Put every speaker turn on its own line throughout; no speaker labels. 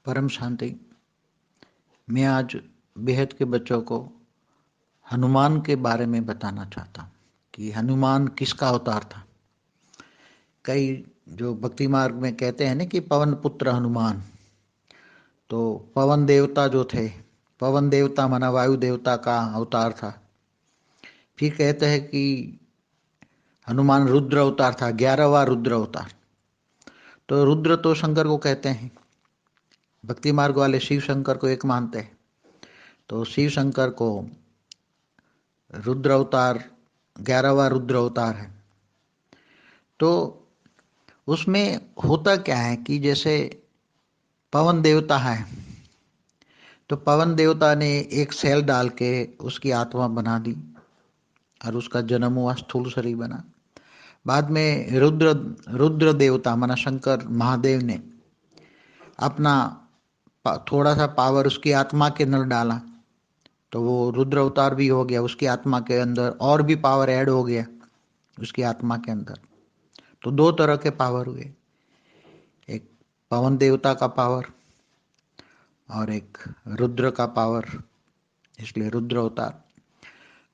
परम शांति। मैं आज बेहद के बच्चों को हनुमान के बारे में बताना चाहता हूँ कि हनुमान किसका अवतार था। कई जो भक्ति मार्ग में कहते हैं ना कि पवन पुत्र हनुमान, तो पवन देवता जो थे, पवन देवता माना वायु देवता का अवतार था। फिर कहते हैं कि हनुमान रुद्र अवतार था, 11वां रुद्र अवतार। तो रुद्र तो शंकर को कहते हैं, भक्ति मार्ग वाले शिव शंकर को एक मानते हैं। तो शिव शंकर को रुद्र अवतार 11वां रुद्र अवतार है। तो उसमें होता क्या है कि जैसे पवन देवता है, तो पवन देवता ने एक सेल डाल के उसकी आत्मा बना दी और उसका जन्म हुआ, स्थूल शरीर बना। बाद में रुद्र रुद्र देवता माना शंकर महादेव ने अपना थोड़ा सा पावर उसकी आत्मा के अंदर डाला, तो वो रुद्र अवतार भी हो गया। उसकी आत्मा के अंदर और भी पावर ऐड हो गया उसकी आत्मा के अंदर। तो दो तरह के पावर हुए, एक पवन देवता का पावर और एक रुद्र का पावर, इसलिए रुद्र अवतार।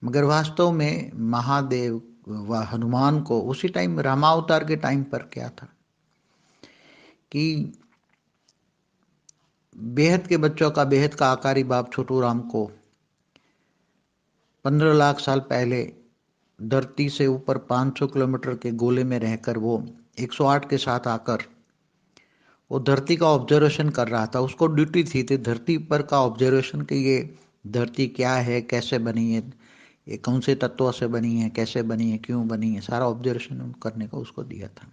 मगर वास्तव में महादेव व हनुमान को उसी टाइम रामावतार के टाइम पर क्या था कि बेहद के बच्चों का, बेहद का आकारी बाप छोटू राम को 15 लाख साल पहले धरती से ऊपर 500 किलोमीटर के गोले में रहकर वो 108 के साथ आकर वो धरती का ऑब्जर्वेशन कर रहा था। उसको ड्यूटी थी धरती पर का ऑब्जर्वेशन कि ये धरती क्या है, कैसे बनी है, ये कौन से तत्वों से बनी है, कैसे बनी है, क्यों बनी है, सारा ऑब्जर्वेशन करने को उसको दिया था।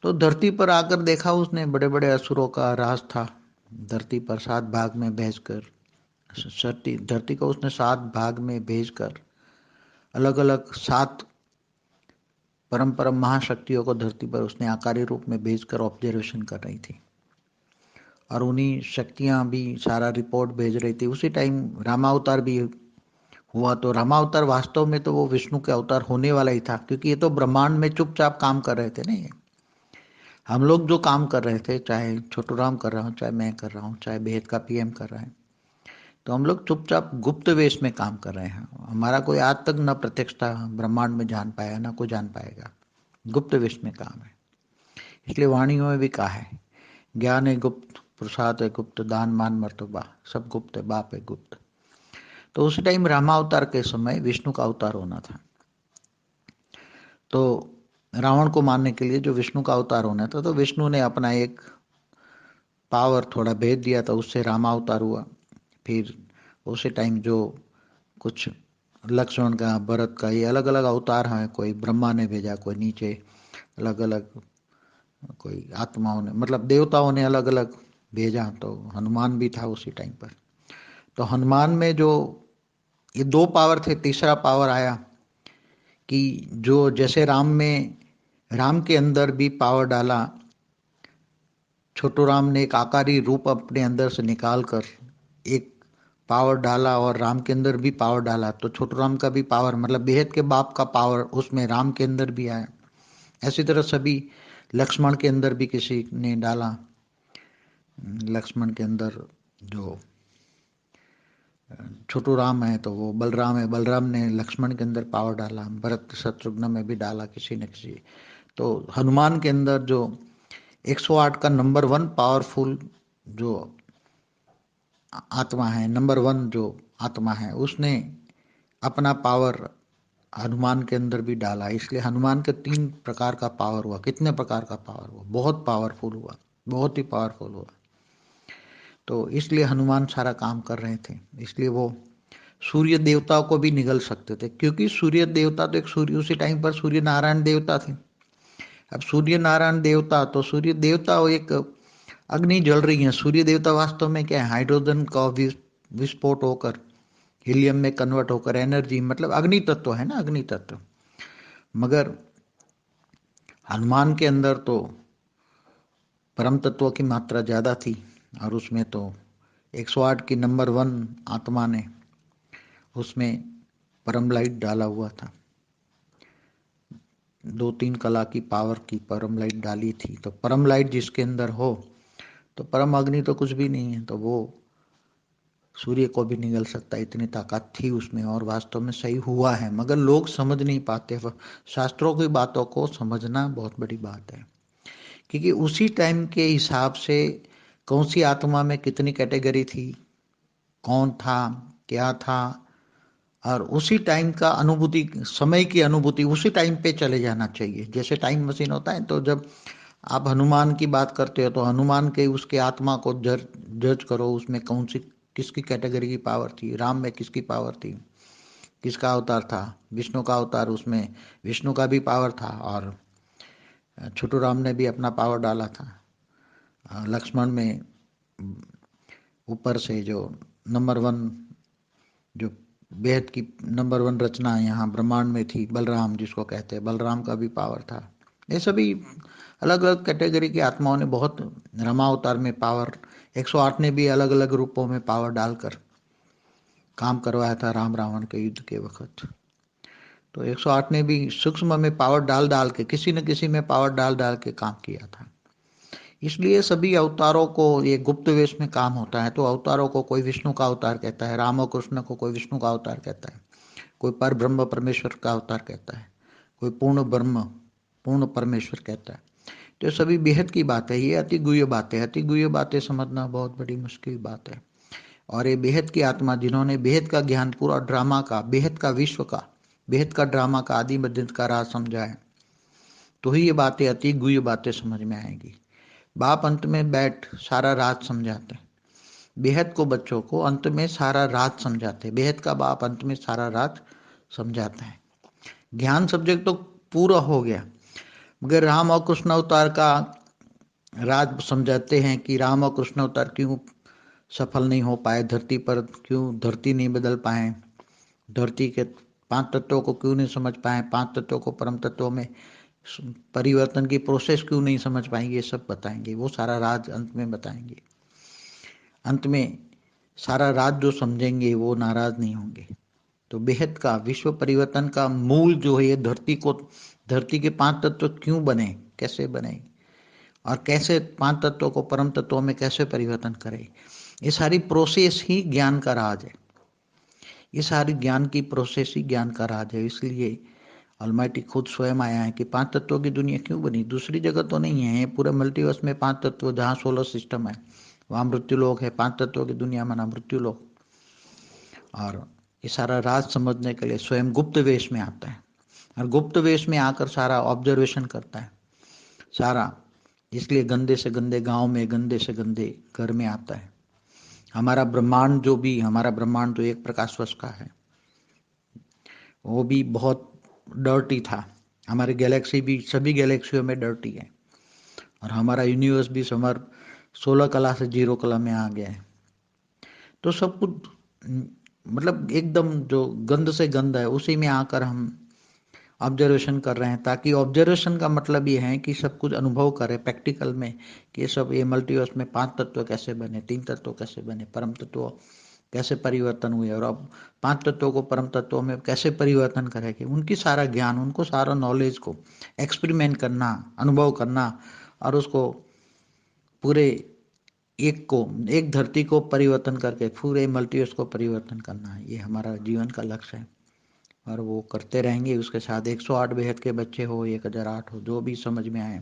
तो धरती पर आकर देखा उसने बड़े बड़े असुरों का राज था। धरती पर 7 भाग में भेजकर धरती को उसने 7 भाग में भेजकर अलग अलग 7 परम परम महाशक्तियों को धरती पर उसने आकारी रूप में भेजकर ऑब्जर्वेशन कर रही थी। और उन्हीं शक्तियां भी सारा रिपोर्ट भेज रही थी। उसी टाइम रामावतार भी हुआ। तो रामावतार वास्तव में तो वो विष्णु के अवतार होने वाला ही था, क्योंकि ये तो ब्रह्मांड में चुपचाप काम कर रहे थे ना। ये हम लोग जो काम कर रहे थे, चाहे छोटू राम कर रहा हूँ, चाहे मैं कर रहा हूँ, चाहे बेहद का पीएम कर रहा है, तो हम लोग चुपचाप गुप्त वेश में काम कर रहे हैं। हमारा कोई आज तक न प्रत्यक्षता ब्रह्मांड में जान पाया, ना कोई जान पाएगा। गुप्त वेश में काम है। इसलिए वाणियों में भी कहा है, ज्ञान है गुप्त, प्रसाद है गुप्त, दान मान मर्तबा सब गुप्त है, बाप है गुप्त। तो उस टाइम रामावतार के समय विष्णु का अवतार होना था। तो रावण को मारने के लिए जो विष्णु का अवतार होना था, तो विष्णु ने अपना एक पावर थोड़ा भेज दिया था, उससे रामावतार हुआ। फिर उसी टाइम जो कुछ लक्ष्मण का, भरत का, ये अलग अलग अवतार हैं। कोई ब्रह्मा ने भेजा, कोई नीचे अलग अलग, कोई आत्माओं ने, मतलब देवताओं ने अलग अलग भेजा। तो हनुमान भी था उसी टाइम पर। तो हनुमान में जो ये 2 पावर थे, तीसरा पावर आया कि जो जैसे राम के अंदर भी पावर डाला, छोटू राम ने एक आकारी रूप अपने अंदर से निकाल कर एक पावर डाला और राम के अंदर भी पावर डाला। तो छोटू राम का भी पावर, मतलब बेहद के बाप का पावर उसमें राम के अंदर भी आया। ऐसी तरह सभी लक्ष्मण के अंदर भी किसी ने डाला। लक्ष्मण के अंदर जो छोटू राम है तो वो बलराम है, बलराम ने लक्ष्मण के अंदर पावर डाला। भरत शत्रुघ्न में भी डाला किसी न किसी। तो हनुमान के अंदर जो 108 का नंबर 1 पावरफुल जो आत्मा है, नंबर 1 जो आत्मा है, उसने अपना पावर हनुमान के अंदर भी डाला। इसलिए हनुमान के 3 प्रकार का पावर हुआ। कितने प्रकार का पावर हुआ? बहुत पावरफुल हुआ, बहुत ही पावरफुल हुआ। तो इसलिए हनुमान सारा काम कर रहे थे। इसलिए वो सूर्य देवता को भी निगल सकते थे, क्योंकि सूर्य देवता तो एक सूर्य, उसी टाइम पर सूर्य नारायण देवता थे। अब सूर्य नारायण देवता, तो सूर्य देवता वो एक अग्नि जल रही है। सूर्य देवता वास्तव में क्या है? हाइड्रोजन का विस्फोट होकर हीलियम में कन्वर्ट होकर एनर्जी, मतलब अग्नि तत्व है ना, अग्नि तत्व। मगर हनुमान के अंदर तो परम तत्व की मात्रा ज्यादा थी, और उसमें तो 108 की नंबर 1 आत्मा ने उसमें परम लाइट डाला हुआ था। 2-3 कला की पावर की परम लाइट डाली थी। तो परम लाइट जिसके अंदर हो तो परम अग्नि तो कुछ भी नहीं है, तो वो सूर्य को भी निगल सकता है, इतनी ताकत थी उसमें, और वास्तव में सही हुआ है, मगर लोग समझ नहीं पाते। शास्त्रों की बातों को समझना बहुत बड़ी बात है, क्योंकि उसी टाइम के हिसाब से कौन सी आत्मा में कितनी कैटेगरी थी, कौन था, क्या था, और उसी टाइम का अनुभूति, समय की अनुभूति उसी टाइम पे चले जाना चाहिए। जैसे टाइम मशीन होता है, तो जब आप हनुमान की बात करते हो तो हनुमान के उसके आत्मा को जज जज करो, उसमें कौन सी किसकी कैटेगरी की पावर थी, राम में किसकी पावर थी, किसका अवतार था, विष्णु का अवतार, उसमें विष्णु का भी पावर था, और छोटू राम ने भी अपना पावर डाला था। लक्ष्मण में ऊपर से जो नंबर वन, जो बेहद की नंबर वन रचना यहाँ ब्रह्मांड में थी, बलराम जिसको कहते हैं, बलराम का भी पावर था। ये सभी अलग अलग कैटेगरी की आत्माओं ने बहुत, रामावतार में पावर, 108 ने भी अलग अलग रूपों में पावर डालकर काम करवाया था राम रावण के युद्ध के वक्त। तो 108 ने भी सूक्ष्म में पावर डाल डाल के, किसी न किसी में पावर डाल डाल के काम किया था। इसलिए सभी अवतारों को ये गुप्त वेश में काम होता है। तो अवतारों को कोई विष्णु का अवतार कहता है, राम और कृष्ण को कोई विष्णु का अवतार कहता है, कोई पर ब्रह्म परमेश्वर का अवतार कहता है, कोई पूर्ण ब्रह्म पूर्ण परमेश्वर कहता है। तो ये सभी बेहद की बात है, ये अति गुह्य बात है। अति गुह्य बातें समझना बहुत बड़ी मुश्किल बात है। और ये बेहद की आत्मा जिन्होंने बेहद का ज्ञान, पूरा ड्रामा का, बेहद का विश्व का, बेहद का ड्रामा का आदि मध्य का राज समझा है, तो ही ये बातें, अति गुह्य बातें समझ में आएंगी। बाप अंत में बैठ सारा राज समझाते हैं बेहद को, बच्चों को अंत में सारा राज समझाते हैं। बेहद का बाप अंत में सारा राज समझाता है। ज्ञान सब्जेक्ट तो पूरा हो गया, मगर राम और कृष्ण अवतार का राज समझाते हैं कि राम और कृष्ण अवतार क्यों सफल नहीं हो पाए धरती पर, क्यों धरती नहीं बदल पाए, धरती के 5 तत्वों को क्यों नहीं समझ पाए, 5 तत्वों को परम तत्वों में परिवर्तन की प्रोसेस क्यों नहीं समझ पाएंगे, ये सब बताएंगे। वो सारा राज अंत में बताएंगे। अंत में सारा राज जो समझेंगे वो नाराज नहीं होंगे। तो बेहद का विश्व परिवर्तन का मूल जो है, ये धरती को, धरती के 5 तत्व क्यों बने, कैसे बने, और कैसे 5 तत्वों को परम तत्वों में कैसे परिवर्तन करें, ये सारी प्रोसेस ही ज्ञान का राज है। ये सारी ज्ञान की प्रोसेस ही ज्ञान का राज है। इसलिए ऑलमाइटी खुद स्वयं आया है कि 5 तत्वों की दुनिया क्यों बनी, दूसरी जगह तो नहीं है। ये पूरे मल्टीवर्स में 5 तत्व, जहाँ सोलर सिस्टम है वहाँ मृत्यु लोक है। 5 तत्वों की दुनिया माना मृत्यु लोक। और ये सारा राज समझने के लिए स्वयं गुप्त वेश में आता है, और गुप्त वेश में आकर सारा ऑब्जर्वेशन करता है सारा। इसलिए गंदे से गंदे गांव में, गंदे से गंदे घर में आता है। हमारा ब्रह्मांड जो भी, हमारा ब्रह्मांड जो एक प्रकाश वर्ष का है, वो भी बहुत डर्टी था। हमारी गैलेक्सी भी सभी गैलेक्सियों में डर्टी है, और हमारा यूनिवर्स भी समर 16 कला से 0 कला में आ गया है। तो सब कुछ मतलब एकदम जो गंद से गंद है, उसी में आकर हम ऑब्जर्वेशन कर रहे हैं। ताकि ऑब्जर्वेशन का मतलब ये है कि सब कुछ अनुभव करें प्रैक्टिकल में, कि ये सब, ये मल्टीवर्स में 5 तत्व कैसे बने, 3 तत्व कैसे बने, परम तत्व कैसे परिवर्तन हुए, और अब 5 तत्वों को परम तत्वों में कैसे परिवर्तन करेंगे। उनकी सारा ज्ञान, उनको सारा नॉलेज को एक्सपेरिमेंट करना, अनुभव करना, और उसको पूरे एक को, एक धरती को परिवर्तन करके पूरे मल्टीवर्स को परिवर्तन करना, ये हमारा जीवन का लक्ष्य है। और वो करते रहेंगे। उसके साथ 108 बेहद के बच्चे हो, 1008 हो, जो भी समझ में आए,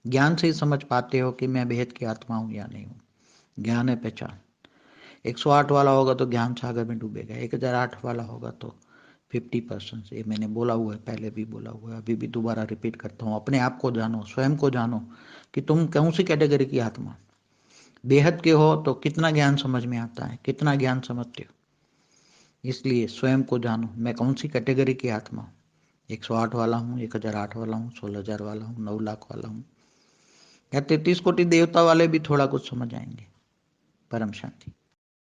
ज्ञान से ही समझ पाते हो कि मैं बेहद की आत्मा हूँ या नहीं हूँ। ज्ञान है पहचान। 108 वाला होगा तो ज्ञान सागर में डूबेगा, 1008 वाला होगा तो 50%। ये मैंने बोला हुआ है, पहले भी बोला हुआ है, अभी भी दोबारा रिपीट करता हूँ। अपने आप को जानो, स्वयं को जानो कि तुम कौन सी कैटेगरी की आत्मा। बेहद के हो तो कितना ज्ञान समझ में आता है, कितना ज्ञान समझते हो। इसलिए स्वयं को जानो, मैं कौन सी कैटेगरी की आत्मा हूँ। 108 वाला हूँ, 1008 वाला हूँ, 16,000 वाला हूँ, 9 लाख वाला हूँ, या 33 कोटि देवता वाले भी थोड़ा कुछ समझ आएंगे। परम शांति।